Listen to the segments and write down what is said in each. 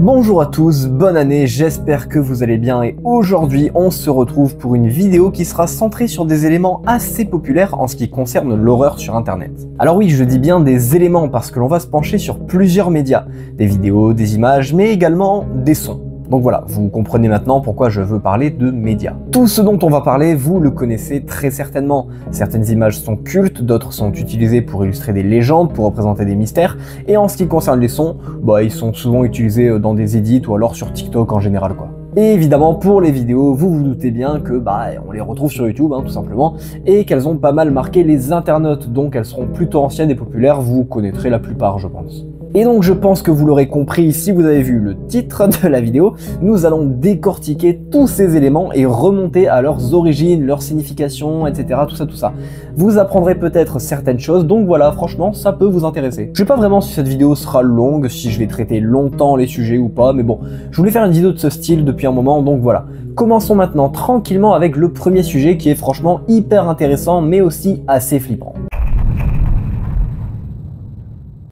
Bonjour à tous, bonne année, j'espère que vous allez bien et aujourd'hui on se retrouve pour une vidéo qui sera centrée sur des éléments assez populaires en ce qui concerne l'horreur sur internet. Alors oui, je dis bien des éléments parce que l'on va se pencher sur plusieurs médias, des vidéos, des images, mais également des sons. Donc voilà, vous comprenez maintenant pourquoi je veux parler de médias. Tout ce dont on va parler, vous le connaissez très certainement. Certaines images sont cultes, d'autres sont utilisées pour illustrer des légendes, pour représenter des mystères, et en ce qui concerne les sons, ils sont souvent utilisés dans des edits ou alors sur TikTok en général quoi. Et évidemment pour les vidéos, vous vous doutez bien que on les retrouve sur YouTube tout simplement, et qu'elles ont pas mal marqué les internautes, donc elles seront plutôt anciennes et populaires, vous connaîtrez la plupart je pense. Et donc je pense que vous l'aurez compris si vous avez vu le titre de la vidéo, nous allons décortiquer tous ces éléments et remonter à leurs origines, leur signification, etc. Tout ça. Vous apprendrez peut-être certaines choses, donc voilà, franchement, ça peut vous intéresser. Je sais pas vraiment si cette vidéo sera longue, si je vais traiter longtemps les sujets ou pas, mais bon, je voulais faire une vidéo de ce style depuis un moment, donc voilà. Commençons maintenant tranquillement avec le premier sujet qui est franchement hyper intéressant, mais aussi assez flippant.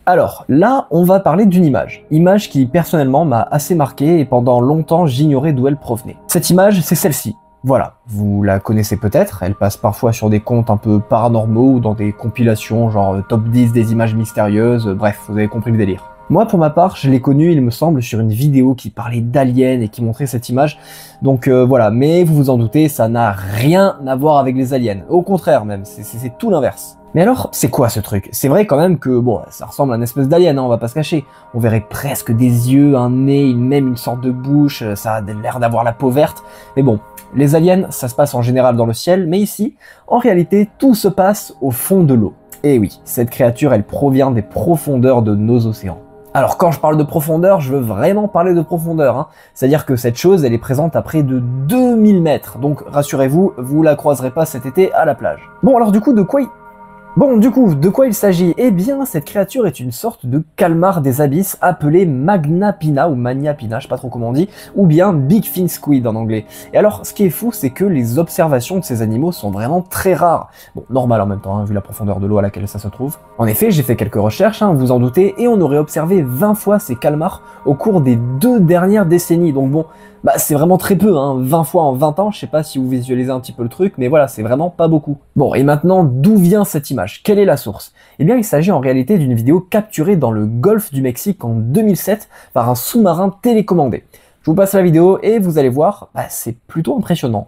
Alors là, on va parler d'une image qui personnellement m'a assez marqué et pendant longtemps j'ignorais d'où elle provenait. Cette image, c'est celle-ci. Voilà, vous la connaissez peut-être, elle passe parfois sur des comptes un peu paranormaux ou dans des compilations genre top 10 des images mystérieuses, bref, vous avez compris le délire. Moi pour ma part, je l'ai connue, il me semble, sur une vidéo qui parlait d'aliens et qui montrait cette image, donc voilà, mais vous vous en doutez, ça n'a rien à voir avec les aliens, au contraire même, c'est tout l'inverse. Mais alors, c'est quoi ce truc? C'est vrai quand même que, ça ressemble à une espèce d'alien, hein, on va pas se cacher. On verrait presque des yeux, un nez, même une sorte de bouche, ça a l'air d'avoir la peau verte. Mais bon, les aliens, ça se passe en général dans le ciel, mais ici, en réalité, tout se passe au fond de l'eau. Et oui, cette créature, elle provient des profondeurs de nos océans. Alors quand je parle de profondeur, je veux vraiment parler de profondeur, hein. C'est-à-dire que cette chose, elle est présente à près de 2000 mètres, donc rassurez-vous, vous la croiserez pas cet été à la plage. Bon alors du coup, de quoi il s'agit? Eh bien, cette créature est une sorte de calmar des abysses appelé Magnapina ou Magnapina, je sais pas trop comment on dit, ou bien Big Fin Squid en anglais. Et alors, ce qui est fou, c'est que les observations de ces animaux sont vraiment très rares. Bon, normal en même temps, hein, vu la profondeur de l'eau à laquelle ça se trouve. En effet, j'ai fait quelques recherches, hein, vous en doutez, et on aurait observé 20 fois ces calmars au cours des 2 dernières décennies. Donc bon, c'est vraiment très peu, hein, 20 fois en 20 ans, je sais pas si vous visualisez un petit peu le truc, mais voilà, c'est vraiment pas beaucoup. Bon, et maintenant, d'où vient cette image? Quelle est la source? Eh bien, il s'agit en réalité d'une vidéo capturée dans le golfe du Mexique en 2007 par un sous-marin télécommandé. Je vous passe la vidéo et vous allez voir, c'est plutôt impressionnant.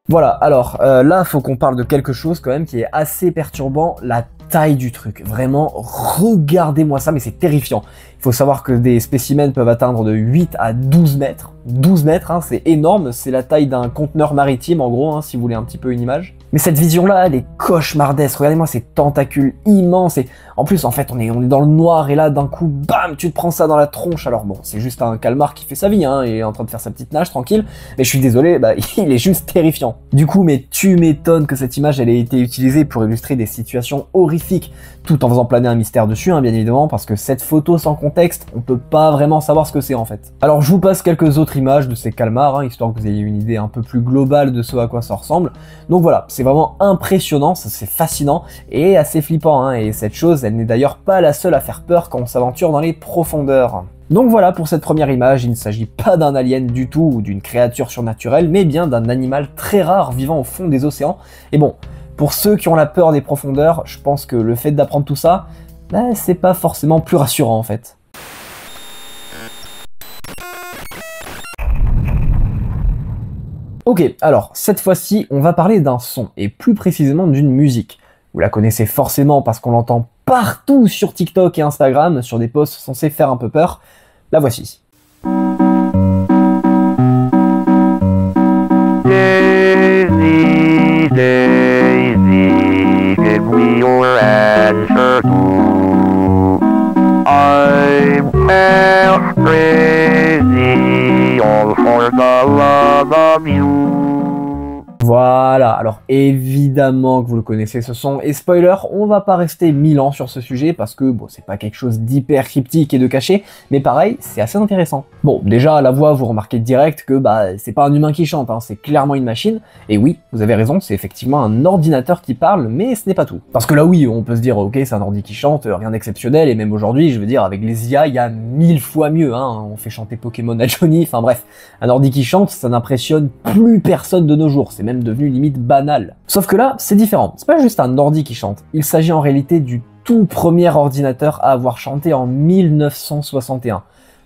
Voilà, alors là, faut qu'on parle de quelque chose quand même qui est assez perturbant, la taille du truc. Vraiment, regardez-moi ça, mais c'est terrifiant. Il faut savoir que des spécimens peuvent atteindre de 8 à 12 mètres. 12 mètres, hein, c'est énorme, c'est la taille d'un conteneur maritime en gros, hein, si vous voulez un petit peu une image. Mais cette vision-là, elle est cauchemardesque. Regardez-moi ces tentacules immenses. Et en plus, en fait, on est dans le noir et là, d'un coup, bam, tu te prends ça dans la tronche. Alors bon, c'est juste un calmar qui fait sa vie, hein, il est en train de faire sa petite nage tranquille. Mais je suis désolé, il est juste terrifiant. Du coup, mais tu m'étonnes que cette image, elle ait été utilisée pour illustrer des situations horrifiques, tout en faisant planer un mystère dessus, hein, bien évidemment, parce que cette photo sans contexte, on peut pas vraiment savoir ce que c'est en fait. Alors je vous passe quelques autres images de ces calmars, hein, histoire que vous ayez une idée un peu plus globale de ce à quoi ça ressemble. Donc voilà, c'est vraiment impressionnant, c'est fascinant et assez flippant, hein, et cette chose, elle n'est d'ailleurs pas la seule à faire peur quand on s'aventure dans les profondeurs. Donc voilà pour cette première image, il ne s'agit pas d'un alien du tout ou d'une créature surnaturelle, mais bien d'un animal très rare vivant au fond des océans. Et bon, pour ceux qui ont la peur des profondeurs, je pense que le fait d'apprendre tout ça, c'est pas forcément plus rassurant en fait. Ok, alors cette fois-ci, on va parler d'un son, et plus précisément d'une musique. Vous la connaissez forcément parce qu'on l'entend partout sur TikTok et Instagram, sur des posts censés faire un peu peur. La voici. Daisy, Daisy, give me your answer too. I'm crazy, all for the love of you. Voilà. Voilà, alors évidemment que vous le connaissez ce son, et spoiler, on va pas rester 1000 ans sur ce sujet parce que bon, c'est pas quelque chose d'hyper cryptique et de caché, mais pareil, c'est assez intéressant. Bon, déjà, la voix, vous remarquez direct que bah c'est pas un humain qui chante, hein, c'est clairement une machine, et oui, vous avez raison, c'est effectivement un ordinateur qui parle, mais ce n'est pas tout. Parce que là oui, on peut se dire, ok, c'est un ordi qui chante, rien d'exceptionnel, et même aujourd'hui, je veux dire, avec les IA, il y a 1000 fois mieux, hein, on fait chanter Pokémon à Johnny, enfin bref, un ordi qui chante, ça n'impressionne plus personne de nos jours, c'est même devenu limite banal. Sauf que là, c'est différent, c'est pas juste un ordi qui chante, il s'agit en réalité du tout premier ordinateur à avoir chanté en 1961.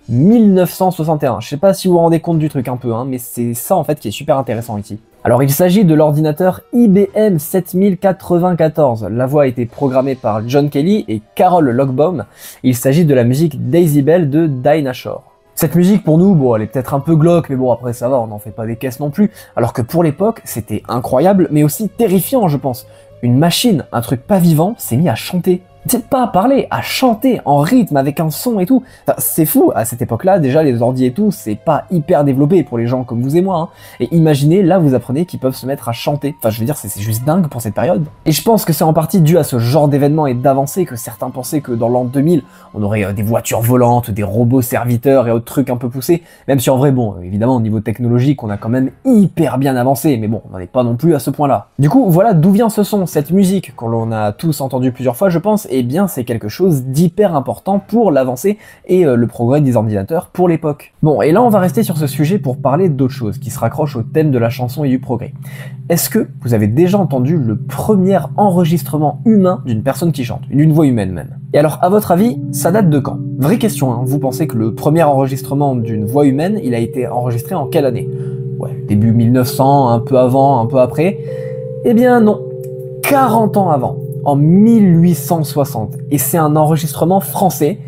1961, je sais pas si vous vous rendez compte du truc un peu, hein, mais c'est ça en fait qui est super intéressant ici. Alors il s'agit de l'ordinateur IBM 7094, la voix a été programmée par John Kelly et Carol Lockbaum, il s'agit de la musique Daisy Bell de Dinah Shore. Cette musique pour nous, bon elle est peut-être un peu glauque, mais bon après ça va, on n'en fait pas des caisses non plus, alors que pour l'époque c'était incroyable, mais aussi terrifiant je pense. Une machine, un truc pas vivant, s'est mis à chanter. C'est pas à parler, à chanter en rythme avec un son et tout. Enfin, c'est fou, à cette époque-là, déjà les ordi et tout, c'est pas hyper développé pour les gens comme vous et moi. Hein. Et imaginez, là vous apprenez qu'ils peuvent se mettre à chanter. Enfin je veux dire, c'est juste dingue pour cette période. Et je pense que c'est en partie dû à ce genre d'événements et d'avancées que certains pensaient que dans l'an 2000, on aurait des voitures volantes, des robots serviteurs et autres trucs un peu poussés. Même si en vrai, bon, évidemment au niveau technologique, on a quand même hyper bien avancé, mais bon, on n'en est pas non plus à ce point-là. Du coup, voilà d'où vient ce son, cette musique, qu'on a tous entendu plusieurs fois je pense, eh bien c'est quelque chose d'hyper important pour l'avancée et le progrès des ordinateurs pour l'époque. Bon, et là on va rester sur ce sujet pour parler d'autre chose qui se raccroche au thème de la chanson et du progrès. Est-ce que vous avez déjà entendu le premier enregistrement humain d'une personne qui chante, d'une voix humaine même? Et alors, à votre avis, ça date de quand? Vraie question, hein, vous pensez que le premier enregistrement d'une voix humaine, il a été enregistré en quelle année? Ouais, début 1900, un peu avant, un peu après? Eh bien non, 40 ans avant, en 1860, et c'est un enregistrement français.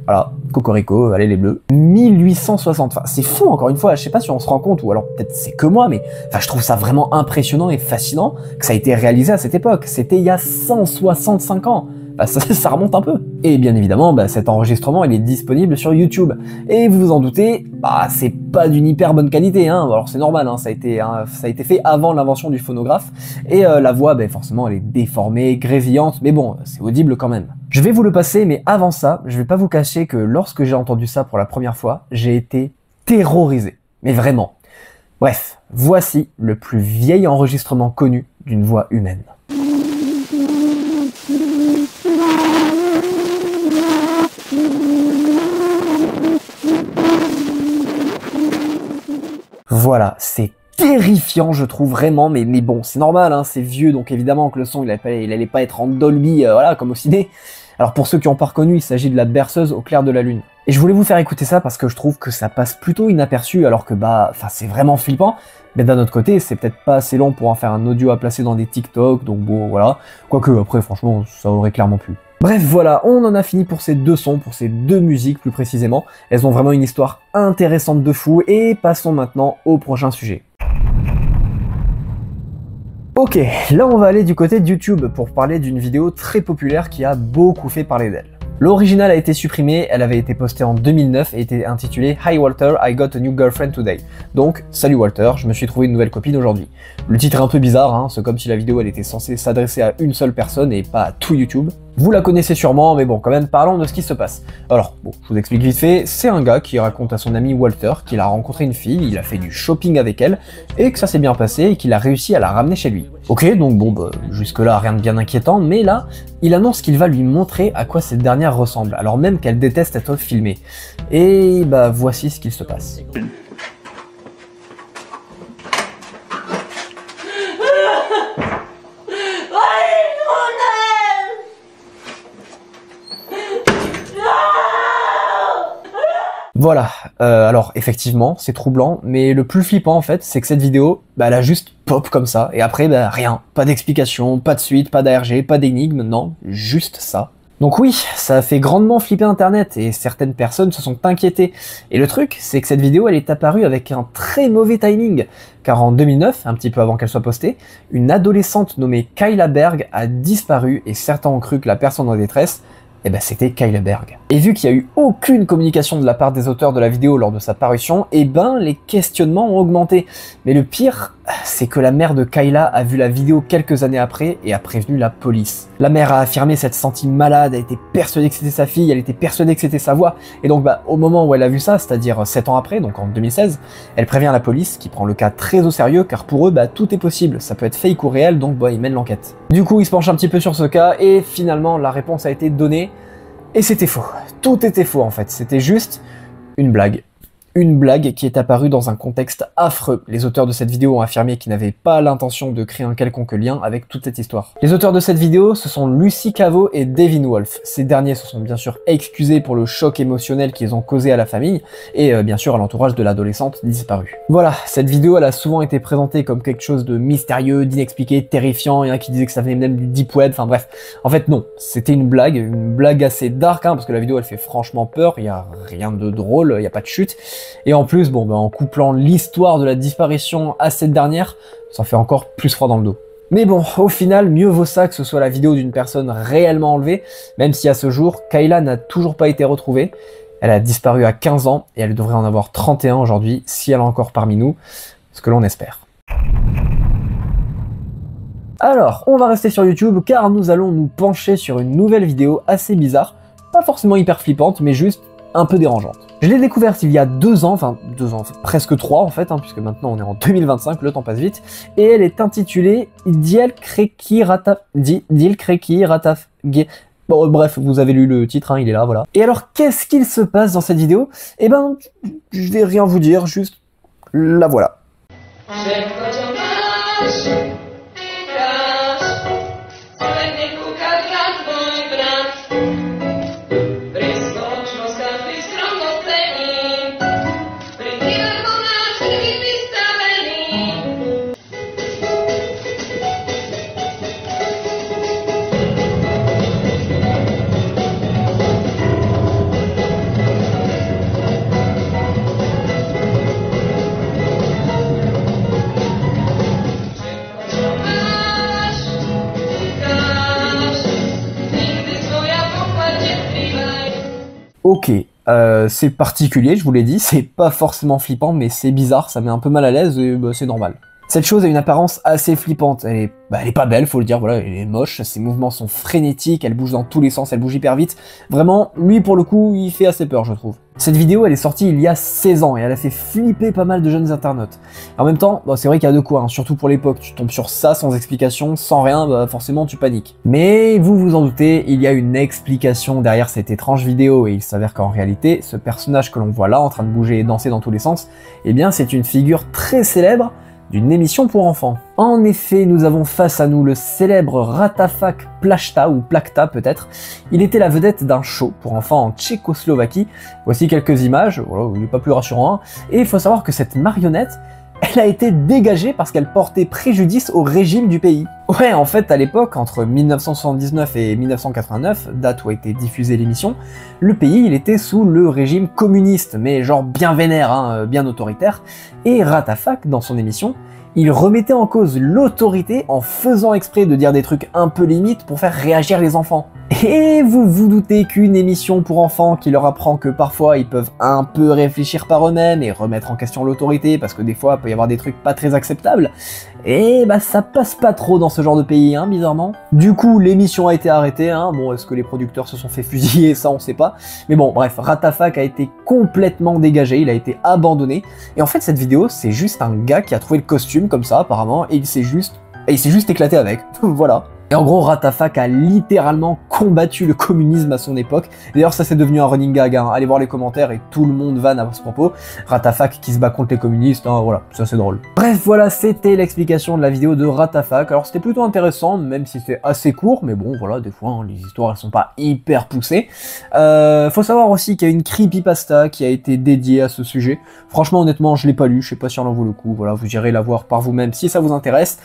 Voilà, cocorico, allez les bleus. 1860, enfin c'est fou encore une fois, je sais pas si on se rend compte, ou alors peut-être c'est que moi, mais enfin je trouve ça vraiment impressionnant et fascinant que ça a été réalisé à cette époque. C'était il y a 165 ans. Bah, ça remonte un peu. Et bien évidemment, bah, cet enregistrement il est disponible sur YouTube. Et vous vous en doutez, bah, c'est pas d'une hyper bonne qualité, hein. Alors c'est normal, hein, ça a été fait avant l'invention du phonographe. Et la voix, bah, forcément, elle est déformée, grésillante, mais bon, c'est audible quand même. Je vais vous le passer, mais avant ça, je vais pas vous cacher que lorsque j'ai entendu ça pour la première fois, j'ai été terrorisé. Mais vraiment. Bref, voici le plus vieil enregistrement connu d'une voix humaine. Voilà, c'est terrifiant je trouve vraiment, mais bon, c'est normal, hein, c'est vieux, donc évidemment que le son il allait pas être en Dolby, voilà, comme au ciné. Alors pour ceux qui n'ont pas reconnu, il s'agit de la berceuse au clair de la lune. Et je voulais vous faire écouter ça parce que je trouve que ça passe plutôt inaperçu, alors que bah, c'est vraiment flippant, mais d'un autre côté, c'est peut-être pas assez long pour en faire un audio à placer dans des TikTok, donc bon, voilà. Quoique, après, franchement, ça aurait clairement pu. Bref, voilà, on en a fini pour ces deux sons, pour ces deux musiques plus précisément. Elles ont vraiment une histoire intéressante de fou, et passons maintenant au prochain sujet. Ok, là on va aller du côté de YouTube pour parler d'une vidéo très populaire qui a beaucoup fait parler d'elle. L'original a été supprimé, elle avait été postée en 2009 et était intitulée Hi Walter, I got a new girlfriend today. Donc, salut Walter, je me suis trouvé une nouvelle copine aujourd'hui. Le titre est un peu bizarre, hein, c'est comme si la vidéo elle était censée s'adresser à une seule personne et pas à tout YouTube. Vous la connaissez sûrement, mais bon, quand même, parlons de ce qui se passe. Alors, bon, je vous explique vite fait, c'est un gars qui raconte à son ami Walter qu'il a rencontré une fille, il a fait du shopping avec elle, et que ça s'est bien passé et qu'il a réussi à la ramener chez lui. Ok, donc bon, bah, jusque-là, rien de bien inquiétant, mais là, il annonce qu'il va lui montrer à quoi cette dernière ressemble, alors même qu'elle déteste être filmée. Et bah, voici ce qu'il se passe. Voilà, alors effectivement, c'est troublant, mais le plus flippant en fait, c'est que cette vidéo, bah, elle a juste pop comme ça, et après, bah, rien, pas d'explication, pas de suite, pas d'ARG, pas d'énigme, non, juste ça. Donc oui, ça a fait grandement flipper internet, et certaines personnes se sont inquiétées. Et le truc, c'est que cette vidéo, elle est apparue avec un très mauvais timing, car en 2009, un petit peu avant qu'elle soit postée, une adolescente nommée Kyla Berg a disparu, et certains ont cru que la personne en détresse, eh ben c'était Kyla Berg. Et vu qu'il n'y a eu aucune communication de la part des auteurs de la vidéo lors de sa parution, eh ben les questionnements ont augmenté. Mais le pire, c'est que la mère de Kayla a vu la vidéo quelques années après et a prévenu la police. La mère a affirmé s'être sentie malade, elle était persuadée que c'était sa fille, elle était persuadée que c'était sa voix, et donc au moment où elle a vu ça, c'est-à-dire 7 ans après, donc en 2016, elle prévient la police qui prend le cas très au sérieux car pour eux, tout est possible, ça peut être fake ou réel, donc ils mènent l'enquête. Du coup, ils se penchent un petit peu sur ce cas et finalement la réponse a été donnée et c'était faux. Tout était faux en fait, c'était juste une blague. Une blague qui est apparue dans un contexte affreux. Les auteurs de cette vidéo ont affirmé qu'ils n'avaient pas l'intention de créer un quelconque lien avec toute cette histoire. Les auteurs de cette vidéo, ce sont Lucy Caveau et Devin Wolf. Ces derniers se sont bien sûr excusés pour le choc émotionnel qu'ils ont causé à la famille et bien sûr à l'entourage de l'adolescente disparue. Voilà, cette vidéo elle a souvent été présentée comme quelque chose de mystérieux, d'inexpliqué, terrifiant, il y en a qui disaient que ça venait même du deep web, enfin bref. En fait non, c'était une blague assez dark parce que la vidéo elle fait franchement peur, il y a rien de drôle, il n'y a pas de chute. Et en plus, en couplant l'histoire de la disparition à cette dernière, ça fait encore plus froid dans le dos. Mais bon, au final, mieux vaut ça que ce soit la vidéo d'une personne réellement enlevée, même si à ce jour, Kayla n'a toujours pas été retrouvée. Elle a disparu à 15 ans et elle devrait en avoir 31 aujourd'hui, si elle est encore parmi nous, ce que l'on espère. Alors, on va rester sur YouTube car nous allons nous pencher sur une nouvelle vidéo assez bizarre, pas forcément hyper flippante, mais juste un peu dérangeante. Je l'ai découverte il y a 2 ans, presque 3 en fait, puisque maintenant on est en 2025, le temps passe vite, et elle est intitulée Dil Kreki Rataf... Bon, bref, vous avez lu le titre, il est là, voilà. Et alors, qu'est-ce qu'il se passe dans cette vidéo? Eh ben, je vais rien vous dire, juste la voilà. Ok, c'est particulier, je vous l'ai dit, c'est pas forcément flippant, mais c'est bizarre, ça met un peu mal à l'aise et c'est normal. Cette chose a une apparence assez flippante, elle est pas belle, faut le dire, voilà, elle est moche, ses mouvements sont frénétiques, elle bouge dans tous les sens, elle bouge hyper vite. Vraiment, lui pour le coup, il fait assez peur, je trouve. Cette vidéo, elle est sortie il y a 16 ans et elle a fait flipper pas mal de jeunes internautes. En même temps, c'est vrai qu'il y a de quoi, surtout pour l'époque, tu tombes sur ça sans explication, sans rien, forcément tu paniques. Mais vous vous en doutez, il y a une explication derrière cette étrange vidéo et il s'avère qu'en réalité, ce personnage que l'on voit là en train de bouger et danser dans tous les sens, eh bien c'est une figure très célèbre d'une émission pour enfants. En effet, nous avons face à nous le célèbre Ratafak Plachta, ou Plachta peut-être. Il était la vedette d'un show pour enfants en Tchécoslovaquie. Voici quelques images, voilà, il n'est pas plus rassurant. Et il faut savoir que cette marionnette, elle a été dégagée parce qu'elle portait préjudice au régime du pays. Ouais, en fait, à l'époque, entre 1979 et 1989, date où a été diffusée l'émission, le pays, il était sous le régime communiste, mais genre bien vénère, bien autoritaire, et Ratafak, dans son émission, il remettait en cause l'autorité en faisant exprès de dire des trucs un peu limites pour faire réagir les enfants. Et vous vous doutez qu'une émission pour enfants qui leur apprend que parfois ils peuvent un peu réfléchir par eux-mêmes et remettre en question l'autorité parce que des fois il peut y avoir des trucs pas très acceptables, et ça passe pas trop dans ce genre de pays, bizarrement. Du coup l'émission a été arrêtée, bon est-ce que les producteurs se sont fait fusiller, ça on sait pas, mais bon bref, Ratafak a été complètement dégagé, il a été abandonné, et en fait cette vidéo c'est juste un gars qui a trouvé le costume comme ça apparemment, et il s'est juste éclaté avec, voilà. Et en gros, Ratafak a littéralement combattu le communisme à son époque. D'ailleurs, ça c'est devenu un running gag, Allez voir les commentaires et tout le monde vanne à ce propos. Ratafak qui se bat contre les communistes, voilà, ça c'est drôle. Bref, voilà, c'était l'explication de la vidéo de Ratafak. Alors c'était plutôt intéressant, même si c'est assez court, mais bon, voilà, des fois, les histoires elles sont pas hyper poussées. Faut savoir aussi qu'il y a une creepypasta qui a été dédiée à ce sujet. Franchement, honnêtement, je l'ai pas lu, je sais pas si elle en vaut le coup, voilà, vous irez la voir par vous-même si ça vous intéresse.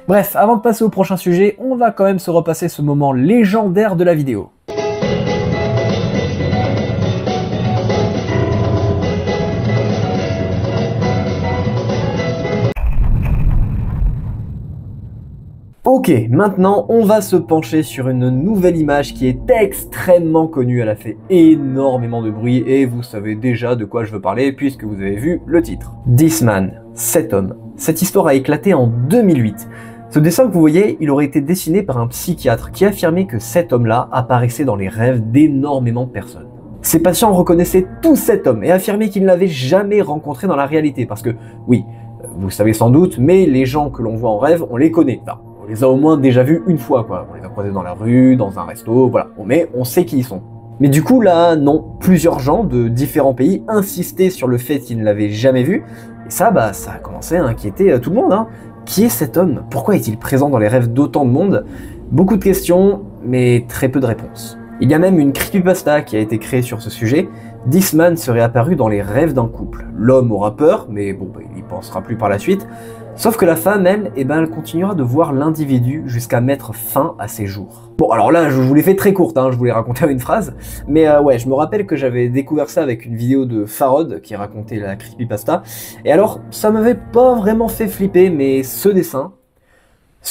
Bref, avant de passer au prochain sujet, on va quand même se repasser ce moment légendaire de la vidéo. Ok, maintenant on va se pencher sur une nouvelle image qui est extrêmement connue, elle a fait énormément de bruit et vous savez déjà de quoi je veux parler puisque vous avez vu le titre. This man, cet homme, Cette histoire a éclaté en 2008. Ce dessin que vous voyez, il aurait été dessiné par un psychiatre qui affirmait que cet homme-là apparaissait dans les rêves d'énormément de personnes. Ses patients reconnaissaient tout cet homme et affirmaient qu'ils ne l'avaient jamais rencontré dans la réalité parce que, oui, vous le savez sans doute, mais les gens que l'on voit en rêve, on les connaît. Enfin, on les a au moins déjà vus une fois, quoi. On les a croisés dans la rue, dans un resto, voilà. Mais on sait qui ils sont. Mais du coup, là, non. Plusieurs gens de différents pays insistaient sur le fait qu'ils ne l'avaient jamais vu. Et ça, ça a commencé à inquiéter tout le monde, hein. Qui est cet homme? Pourquoi est-il présent dans les rêves d'autant de monde? Beaucoup de questions, mais très peu de réponses. Il y a même une creepypasta qui a été créée sur ce sujet. This man serait apparu dans les rêves d'un couple. L'homme aura peur, mais bon, il y pensera plus par la suite. Sauf que la femme, elle, elle continuera de voir l'individu jusqu'à mettre fin à ses jours. Bon, alors là, je vous l'ai fait très courte, hein, je vous l'ai raconté en une phrase, mais ouais, je me rappelle que j'avais découvert ça avec une vidéo de Farod qui racontait la creepypasta, et alors, ça m'avait pas vraiment fait flipper, mais ce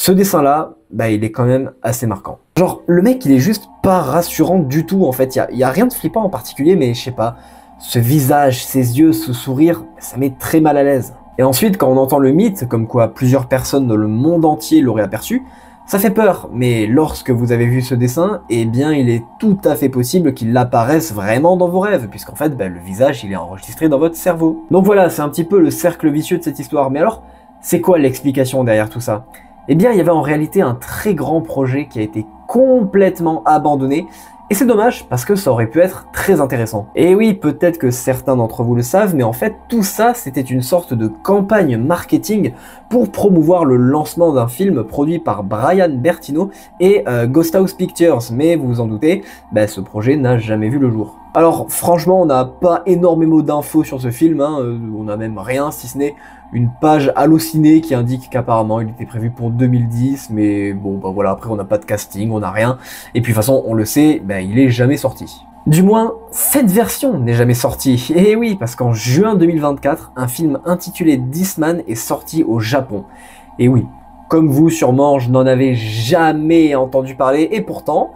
dessin-là, il est quand même assez marquant. Genre, le mec, il est juste pas rassurant du tout, en fait, il y a rien de flippant en particulier, mais je sais pas, ce visage, ses yeux, ce sourire, ça met très mal à l'aise. Et ensuite, quand on entend le mythe, comme quoi plusieurs personnes dans le monde entier l'auraient aperçu, ça fait peur, mais lorsque vous avez vu ce dessin, eh bien il est tout à fait possible qu'il apparaisse vraiment dans vos rêves, puisqu'en fait, le visage il est enregistré dans votre cerveau. Donc voilà, c'est un petit peu le cercle vicieux de cette histoire. Mais alors, c'est quoi l'explication derrière tout ça? Eh bien, il y avait en réalité un très grand projet qui a été complètement abandonné, et c'est dommage parce que ça aurait pu être très intéressant. Et oui, peut-être que certains d'entre vous le savent, mais en fait tout ça c'était une sorte de campagne marketing pour promouvoir le lancement d'un film produit par Brian Bertino et Ghost House Pictures, mais vous vous en doutez, ce projet n'a jamais vu le jour. Alors franchement, on n'a pas énormément d'infos sur ce film, hein, on n'a même rien si ce n'est une page hallucinée qui indique qu'apparemment il était prévu pour 2010, mais bon voilà, après on n'a pas de casting, on n'a rien, et puis de toute façon on le sait, il est jamais sorti. Du moins, cette version n'est jamais sortie, et oui, parce qu'en juin 2024, un film intitulé This Man est sorti au Japon. Et oui, comme vous sûrement, je n'en avais jamais entendu parler, et pourtant,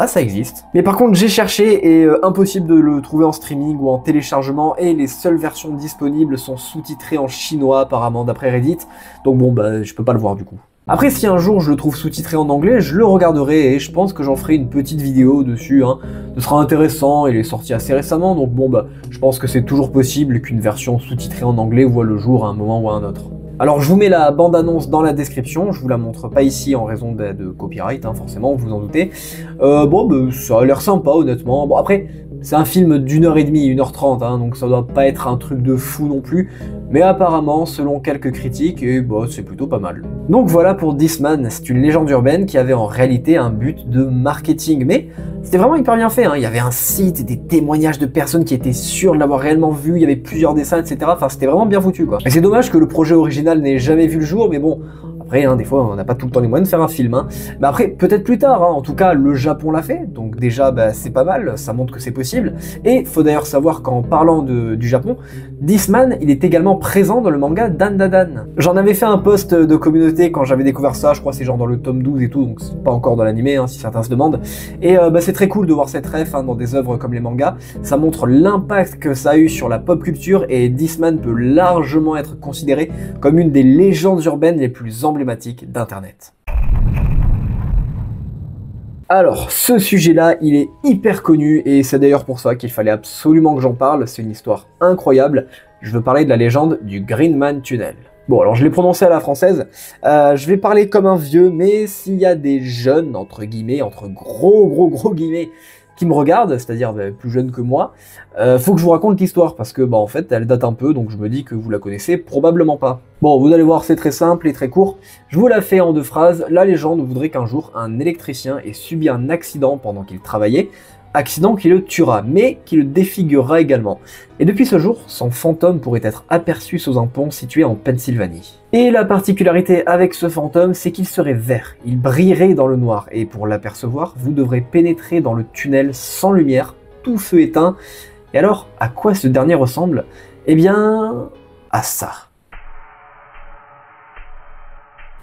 ça existe. Mais par contre, j'ai cherché et impossible de le trouver en streaming ou en téléchargement, et les seules versions disponibles sont sous-titrées en chinois apparemment d'après Reddit, donc bon je peux pas le voir du coup. Après, si un jour je le trouve sous-titré en anglais, je le regarderai et je pense que j'en ferai une petite vidéo dessus, hein. Ce sera intéressant, il est sorti assez récemment, donc je pense que c'est toujours possible qu'une version sous-titrée en anglais voit le jour à un moment ou à un autre. Alors je vous mets la bande-annonce dans la description, je vous la montre pas ici en raison de copyright, hein, forcément, vous en doutez. Ça a l'air sympa honnêtement. Bon après, c'est un film d'1h30, 1h30, hein, donc ça doit pas être un truc de fou non plus, mais apparemment, selon quelques critiques, c'est plutôt pas mal. Donc voilà pour This Man, c'est une légende urbaine qui avait en réalité un but de marketing, mais c'était vraiment hyper bien fait, hein. Il y avait un site et des témoignages de personnes qui étaient sûres de l'avoir réellement vu, il y avait plusieurs dessins, etc. Enfin, c'était vraiment bien foutu, quoi. Et c'est dommage que le projet original n'ait jamais vu le jour, mais bon, après, hein, des fois, on n'a pas tout le temps les moyens de faire un film, hein. Mais après, peut-être plus tard, hein. En tout cas, le Japon l'a fait, donc déjà, c'est pas mal, ça montre que c'est possible. Et faut d'ailleurs savoir qu'en parlant du Japon, This Man, il est également présent dans le manga Dan Da Dan. J'en avais fait un post de communauté quand j'avais découvert ça, je crois que c'est genre dans le tome 12 et tout, donc c'est pas encore dans l'animé, hein, si certains se demandent. Et c'est très cool de voir cette ref, hein, dans des œuvres comme les mangas. Ça montre l'impact que ça a eu sur la pop culture, et This Man peut largement être considéré comme une des légendes urbaines les plus emblématiques d'internet. Alors, ce sujet-là, il est hyper connu, et c'est d'ailleurs pour ça qu'il fallait absolument que j'en parle, c'est une histoire incroyable. Je veux parler de la légende du Green Man Tunnel. Bon, alors je l'ai prononcé à la française, je vais parler comme un vieux, mais s'il y a des jeunes, entre guillemets, entre gros guillemets, qui me regardent, c'est-à-dire plus jeunes que moi, faut que je vous raconte l'histoire, parce que en fait elle date un peu, donc je me dis que vous la connaissez probablement pas. Bon, vous allez voir, c'est très simple et très court, je vous la fais en 2 phrases. La légende voudrait qu'un jour un électricien ait subi un accident pendant qu'il travaillait, accident qui le tuera, mais qui le défigurera également. Et depuis ce jour, son fantôme pourrait être aperçu sous un pont situé en Pennsylvanie. Et la particularité avec ce fantôme, c'est qu'il serait vert, il brillerait dans le noir, et pour l'apercevoir, vous devrez pénétrer dans le tunnel sans lumière, tout feu éteint. Et alors, à quoi ce dernier ressemble? Eh bien, à ça.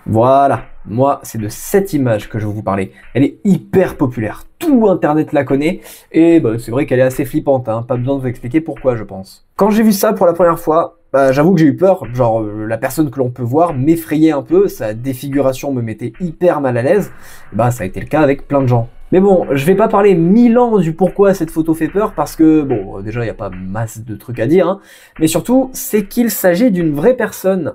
Voilà, moi c'est de cette image que je vais vous parler. Elle est hyper populaire, tout internet la connaît, et c'est vrai qu'elle est assez flippante, hein. Pas besoin de vous expliquer pourquoi je pense. Quand j'ai vu ça pour la première fois, Bah, j'avoue que j'ai eu peur, genre la personne que l'on peut voir m'effrayait un peu, sa défiguration me mettait hyper mal à l'aise, bah ça a été le cas avec plein de gens. Mais bon, je vais pas parler 1000 ans du pourquoi cette photo fait peur, parce que, bon, déjà il n'y a pas masse de trucs à dire, hein, mais surtout, c'est qu'il s'agit d'une vraie personne.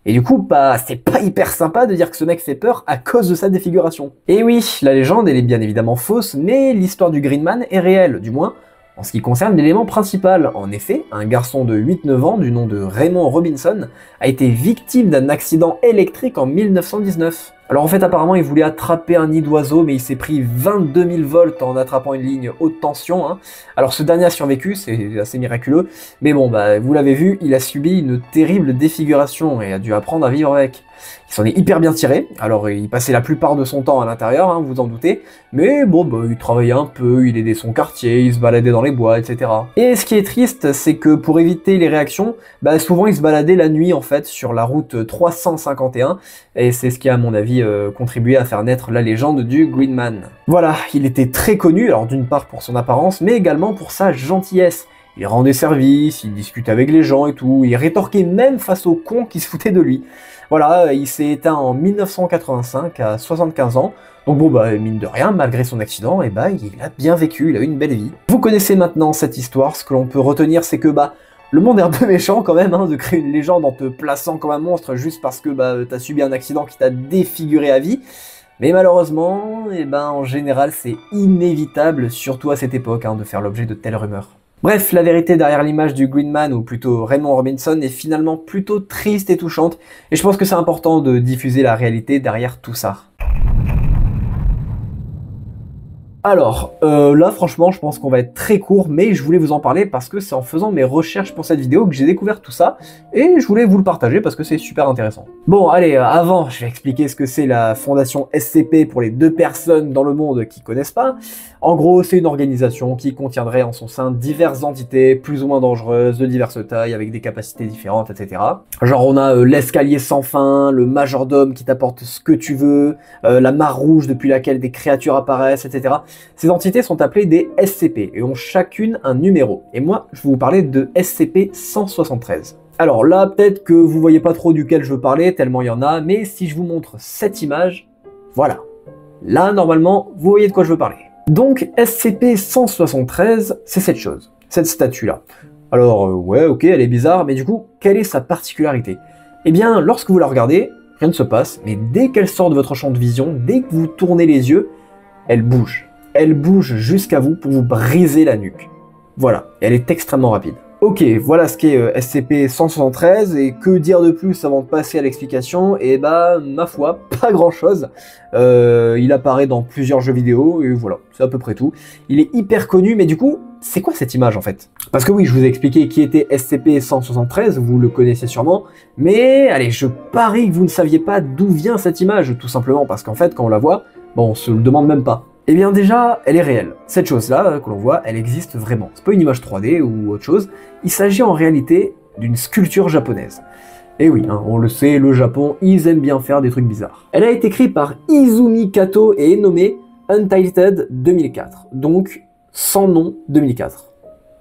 Et du coup, bah, c'est pas hyper sympa de dire que ce mec fait peur à cause de sa défiguration. Et oui, la légende, elle est bien évidemment fausse, mais l'histoire du Green Man est réelle, du moins, en ce qui concerne l'élément principal. En effet, un garçon de 8-9 ans du nom de Raymond Robinson a été victime d'un accident électrique en 1919. Alors en fait apparemment il voulait attraper un nid d'oiseau mais il s'est pris 22 000 volts en attrapant une ligne haute tension. Hein. Alors ce dernier a survécu, c'est assez miraculeux, mais bon bah vous l'avez vu, il a subi une terrible défiguration et a dû apprendre à vivre avec. Il s'en est hyper bien tiré, alors il passait la plupart de son temps à l'intérieur, hein, vous en doutez, mais bon bah il travaillait un peu, il aidait son quartier, il se baladait dans les bois, etc. Et ce qui est triste, c'est que pour éviter les réactions, bah souvent il se baladait la nuit en fait sur la route 351, et c'est ce qui a à mon avis contribué à faire naître la légende du Green Man. Voilà, il était très connu, alors d'une part pour son apparence, mais également pour sa gentillesse. Il rendait service, il discutait avec les gens et tout, il rétorquait même face aux cons qui se foutaient de lui. Voilà, il s'est éteint en 1985 à 75 ans, donc bon bah mine de rien, malgré son accident, et bah il a bien vécu, il a eu une belle vie. Vous connaissez maintenant cette histoire, ce que l'on peut retenir c'est que bah le monde est un peu méchant quand même, hein, de créer une légende en te plaçant comme un monstre juste parce que bah t'as subi un accident qui t'a défiguré à vie. Mais malheureusement, et ben en général c'est inévitable, surtout à cette époque, hein, de faire l'objet de telles rumeurs. Bref, la vérité derrière l'image du Green Man, ou plutôt Raymond Robinson, est finalement plutôt triste et touchante, et je pense que c'est important de diffuser la réalité derrière tout ça. Alors, là franchement je pense qu'on va être très court, mais je voulais vous en parler parce que c'est en faisant mes recherches pour cette vidéo que j'ai découvert tout ça, et je voulais vous le partager parce que c'est super intéressant. Bon allez, avant je vais expliquer ce que c'est la fondation SCP pour les 2 personnes dans le monde qui connaissent pas. En gros c'est une organisation qui contiendrait en son sein diverses entités plus ou moins dangereuses, de diverses tailles, avec des capacités différentes, etc. Genre on a l'escalier sans fin, le majordome qui t'apporte ce que tu veux, la mare rouge depuis laquelle des créatures apparaissent, etc. Ces entités sont appelées des SCP et ont chacune un numéro. Et moi, je vais vous parler de SCP-173. Alors là, peut-être que vous voyez pas trop duquel je veux parler, tellement il y en a, mais si je vous montre cette image, voilà. Là, normalement, vous voyez de quoi je veux parler. Donc, SCP-173, c'est cette chose, cette statue-là. Alors, ouais, ok, elle est bizarre, mais du coup, quelle est sa particularité? Eh bien, lorsque vous la regardez, rien ne se passe, mais dès qu'elle sort de votre champ de vision, dès que vous tournez les yeux, elle bouge. Elle bouge jusqu'à vous pour vous briser la nuque. Voilà, elle est extrêmement rapide. Ok, voilà ce qu'est SCP-173, et que dire de plus avant de passer à l'explication? Et bah, ma foi, pas grand chose. Il apparaît dans plusieurs jeux vidéo, et voilà, c'est à peu près tout. Il est hyper connu, mais du coup, c'est quoi cette image en fait? Parce que oui, je vous ai expliqué qui était SCP-173, vous le connaissez sûrement, mais allez, je parie que vous ne saviez pas d'où vient cette image, tout simplement parce qu'en fait, quand on la voit, bon, on se le demande même pas. Eh bien déjà, elle est réelle. Cette chose-là, que l'on voit, elle existe vraiment. C'est pas une image 3D ou autre chose, il s'agit en réalité d'une sculpture japonaise. Et oui, hein, on le sait, le Japon, ils aiment bien faire des trucs bizarres. Elle a été créée par Izumi Kato et est nommée Untitled 2004, donc sans nom 2004.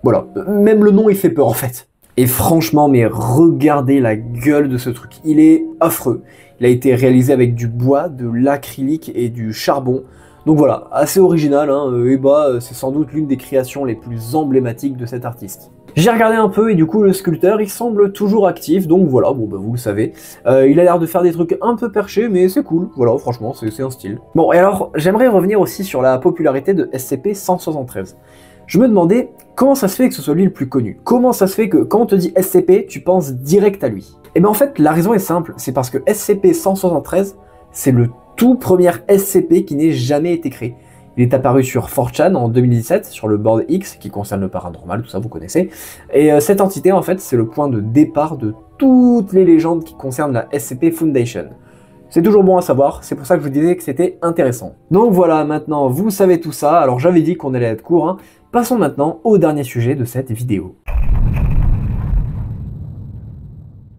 Voilà, même le nom il fait peur en fait. Et franchement, mais regardez la gueule de ce truc, il est affreux. Il a été réalisé avec du bois, de l'acrylique et du charbon. Donc voilà, assez original, hein, et bah c'est sans doute l'une des créations les plus emblématiques de cet artiste. J'ai regardé un peu et du coup le sculpteur il semble toujours actif, donc voilà, bon bah vous le savez. Il a l'air de faire des trucs un peu perchés, mais c'est cool, voilà, franchement c'est un style. Bon et alors, j'aimerais revenir aussi sur la popularité de SCP-173. Je me demandais comment ça se fait que ce soit lui le plus connu. Comment ça se fait que quand on te dit SCP, tu penses direct à lui? Et bien en fait, la raison est simple, c'est parce que SCP-173, c'est le tout premier SCP qui n'ait jamais été créé. Il est apparu sur 4chan en 2017, sur le board X, qui concerne le paranormal, tout ça vous connaissez. Et cette entité, en fait, c'est le point de départ de toutes les légendes qui concernent la SCP Foundation. C'est toujours bon à savoir, c'est pour ça que je vous disais que c'était intéressant. Donc voilà, maintenant vous savez tout ça, alors j'avais dit qu'on allait être court, hein. Passons maintenant au dernier sujet de cette vidéo.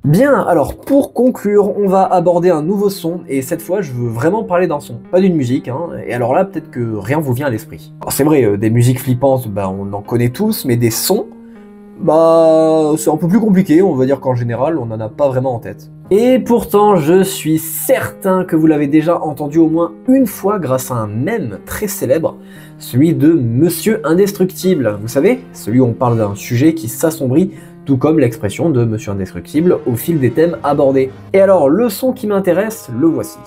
Bien, alors pour conclure, on va aborder un nouveau son, et cette fois je veux vraiment parler d'un son, pas d'une musique, hein, et alors là peut-être que rien vous vient à l'esprit. C'est vrai, des musiques flippantes, bah, on en connaît tous, mais des sons, bah c'est un peu plus compliqué, on va dire qu'en général on n'en a pas vraiment en tête. Et pourtant je suis certain que vous l'avez déjà entendu au moins une fois grâce à un mème très célèbre, celui de Monsieur Indestructible, vous savez, celui où on parle d'un sujet qui s'assombrit, tout comme l'expression de Monsieur Indestructible au fil des thèmes abordés. Et alors le son qui m'intéresse, le voici.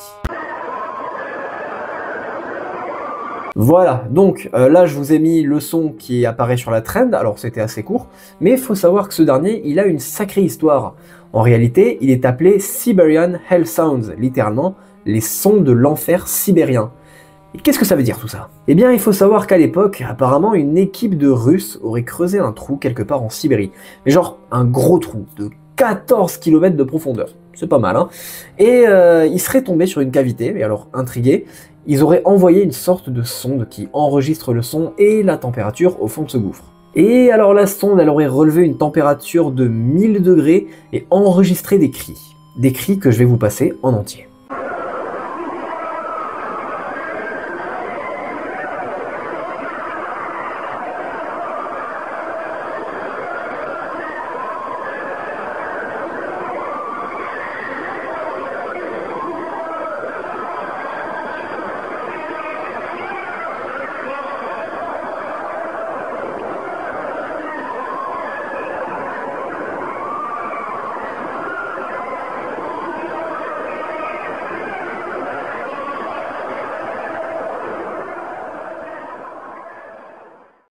Voilà, donc là je vous ai mis le son qui apparaît sur la trend, alors c'était assez court, mais il faut savoir que ce dernier, il a une sacrée histoire. En réalité, il est appelé Siberian Hell Sounds, littéralement les sons de l'enfer sibérien. Et qu'est-ce que ça veut dire tout ça? Eh bien il faut savoir qu'à l'époque, apparemment une équipe de Russes aurait creusé un trou quelque part en Sibérie, mais genre un gros trou de 14 km de profondeur, c'est pas mal hein. Et ils seraient tombés sur une cavité, et alors intrigués, ils auraient envoyé une sorte de sonde qui enregistre le son et la température au fond de ce gouffre. Et alors la sonde, elle aurait relevé une température de 1000 degrés et enregistré des cris que je vais vous passer en entier.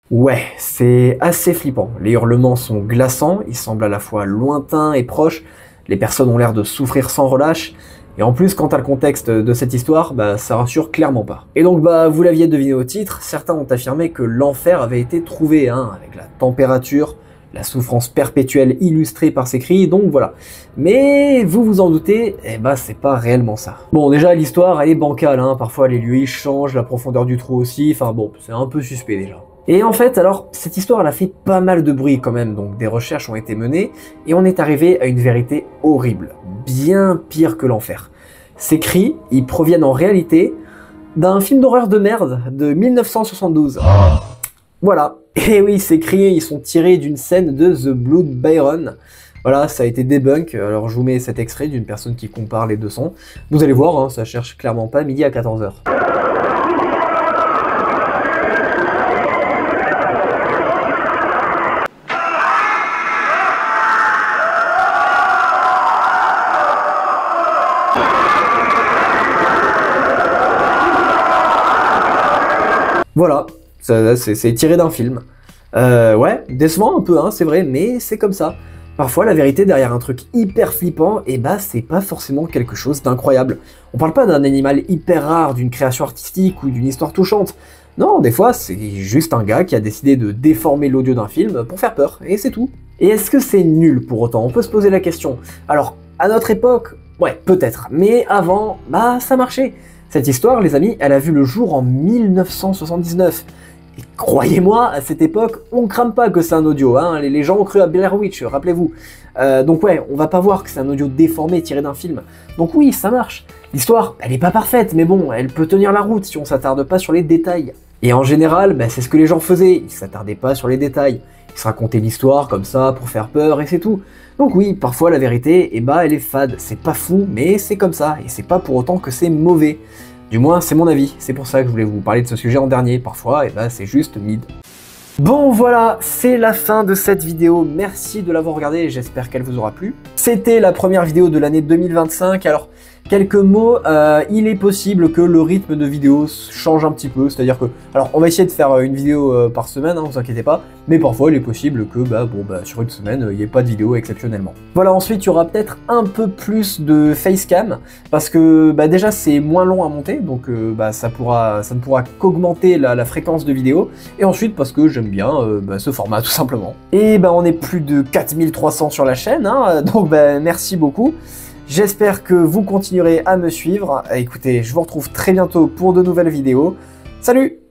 Ouais, c'est assez flippant. Les hurlements sont glaçants, ils semblent à la fois lointains et proches, les personnes ont l'air de souffrir sans relâche, et en plus, quant à le contexte de cette histoire, bah ça rassure clairement pas. Et donc bah vous l'aviez deviné au titre, certains ont affirmé que l'enfer avait été trouvé, hein, avec la température, la souffrance perpétuelle illustrée par ces cris, donc voilà. Mais vous vous en doutez, eh bah c'est pas réellement ça. Bon déjà l'histoire elle est bancale, hein, parfois les lieux ils changent, la profondeur du trou aussi, enfin bon, c'est un peu suspect déjà. Et en fait, alors, cette histoire, elle a fait pas mal de bruit quand même, donc des recherches ont été menées, et on est arrivé à une vérité horrible, bien pire que l'enfer. Ces cris, ils proviennent en réalité d'un film d'horreur de merde de 1972. Voilà, et oui, ces cris, ils sont tirés d'une scène de The Blood Baron. Voilà, ça a été debunk, alors je vous mets cet extrait d'une personne qui compare les deux sons. Vous allez voir, hein, ça cherche clairement pas midi à 14h. Voilà, c'est tiré d'un film. Ouais, décevant un peu, hein, c'est vrai, mais c'est comme ça. Parfois, la vérité derrière un truc hyper flippant, et bah c'est pas forcément quelque chose d'incroyable. On parle pas d'un animal hyper rare, d'une création artistique ou d'une histoire touchante. Non, des fois, c'est juste un gars qui a décidé de déformer l'audio d'un film pour faire peur, et c'est tout. Et est-ce que c'est nul pour autant? On peut se poser la question. Alors, à notre époque, ouais, peut-être, mais avant, bah ça marchait. Cette histoire, les amis, elle a vu le jour en 1979. Et croyez-moi, à cette époque, on crame pas que c'est un audio, hein. Les gens ont cru à Blair Witch, rappelez-vous. Donc ouais, on va pas voir que c'est un audio déformé tiré d'un film. Donc oui, ça marche. L'histoire, elle est pas parfaite, mais bon, elle peut tenir la route si on s'attarde pas sur les détails. Et en général, bah, c'est ce que les gens faisaient, ils s'attardaient pas sur les détails. Ils se racontaient l'histoire comme ça pour faire peur et c'est tout. Donc oui, parfois la vérité, eh bah elle est fade, c'est pas fou, mais c'est comme ça, et c'est pas pour autant que c'est mauvais. Du moins, c'est mon avis, c'est pour ça que je voulais vous parler de ce sujet en dernier, parfois, eh bah c'est juste mid. Bon voilà, c'est la fin de cette vidéo, merci de l'avoir regardée, j'espère qu'elle vous aura plu. C'était la première vidéo de l'année 2025, alors quelques mots, il est possible que le rythme de vidéo change un petit peu, c'est-à-dire que, alors on va essayer de faire une vidéo par semaine, hein, vous inquiétez pas, mais parfois il est possible que sur une semaine il n'y ait pas de vidéo exceptionnellement. Voilà, ensuite il y aura peut-être un peu plus de facecam, parce que déjà c'est moins long à monter, donc ça ne pourra qu'augmenter la fréquence de vidéo, et ensuite parce que j'aime bien ce format tout simplement. Et on est plus de 4300 sur la chaîne, hein, donc merci beaucoup. J'espère que vous continuerez à me suivre. Écoutez, je vous retrouve très bientôt pour de nouvelles vidéos. Salut!